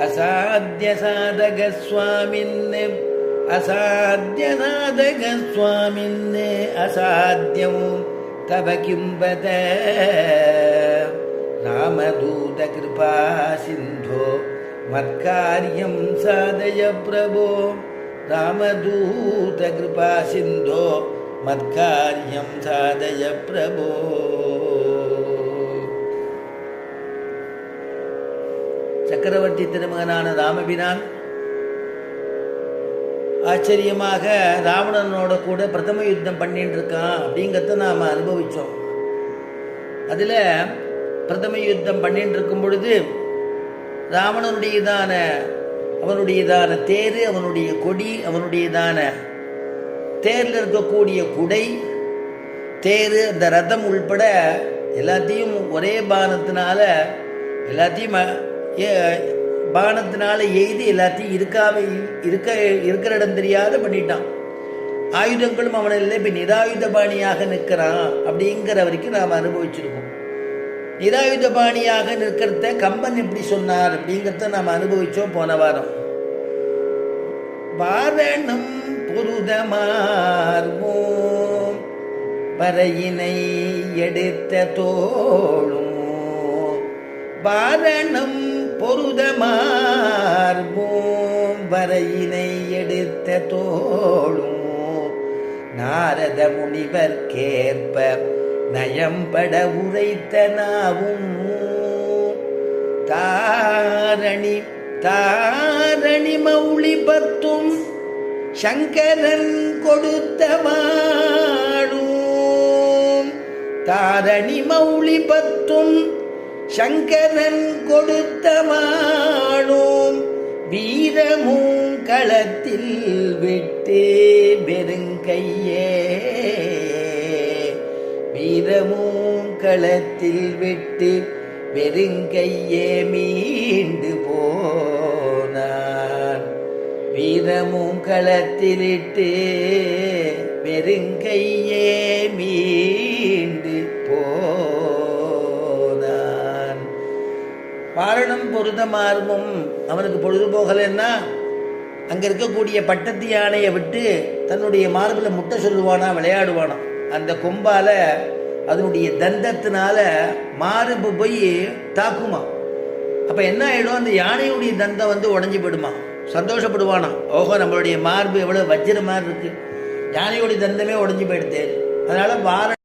அசாத்திய சாதக சுவாமின்னு அசாத்திய சாதக சுவாமின்னு அசாத்தியம் தவ கிம்பத ராமதூத கிருபா சிந்தோ மத்காரியம் சாதய பிரபோ ராமதூத கிருபா சிந்தோ மத்காரியம் சாதய பிரபோ. சக்கரவர்த்தி திருமகனான ராமபிரான் ஆச்சரியமாக ராவணனோட கூட பிரதம யுத்தம் பண்ணிட்டு இருக்கான் அப்படிங்கிறத நாம் அனுபவித்தோம். அதில் பிரதம யுத்தம் பண்ணிட்டு இருக்கும் பொழுது ராவணனுடையதான அவனுடையதான தேர், அவனுடைய கொடி, அவனுடையதான தேரில் இருக்கக்கூடிய குடை, தேர், அந்த ரதம் உள்பட எல்லாத்தையும் ஒரே பானத்தினால எல்லாத்தையும் பானத்தினால எய்து எல்லாத்தையும் இருக்கிற இடம் தெரியாத பண்ணிட்டான். ஆயுதங்களும் அவனில் இப்போ நிராயுத பாணியாக நிற்கிறான் அப்படிங்கிற வரைக்கும் நாம் அனுபவிச்சிருக்கோம். நிராயுத பாணியாக நிற்கிறத கம்பன் எப்படி சொன்னார் அப்படிங்கிறத நாம் அனுபவித்தோம் போன வாரம். வாரணம் பொருதமார்வோம் வரையினை எடுத்த தோளும் வாரணம் பொருதமார்வோம் வரையினை எடுத்த தோளும் நாரத முனிவர்க்கேற்ப நயம்பட உரைத்த நாவும் தாரணி தாரணி மௌளி பத்தும் சங்கரன் கொடுத்த வாழும் தாரணி மௌளி பத்தும் சங்கரன் கொடுத்த வாழும் வீரமும் களத்தில் விட்டு வெறுங்கையே வீரமும் களத்தில் விட்டு வெறுங்கையே மீண்டு போனான் வீரமும் களத்திலிட்டு வெறுங்கையே மீண்டு போனான். வாரணம் பொருதமார்வும் அவனுக்கு பொழுது போகலைன்னா அங்கே இருக்கக்கூடிய பட்டத்து யானையை விட்டு தன்னுடைய மார்பில் முட்டை சொல்லுவானா, விளையாடுவானா. அந்த கொம்பால அதனுடைய தந்தத்தினால மார்பு போய் தாக்குமா. அப்போ என்ன ஆகிடும், அந்த யானையுடைய தந்தம் உடஞ்சி போயிடுமா. சந்தோஷப்படுவானா, ஓஹோ நம்மளுடைய மார்பு எவ்வளோ வஜ்ர மாதிரி இருக்கு, யானையுடைய தந்தமே உடஞ்சி போயிடுது. அதனால வாரணம்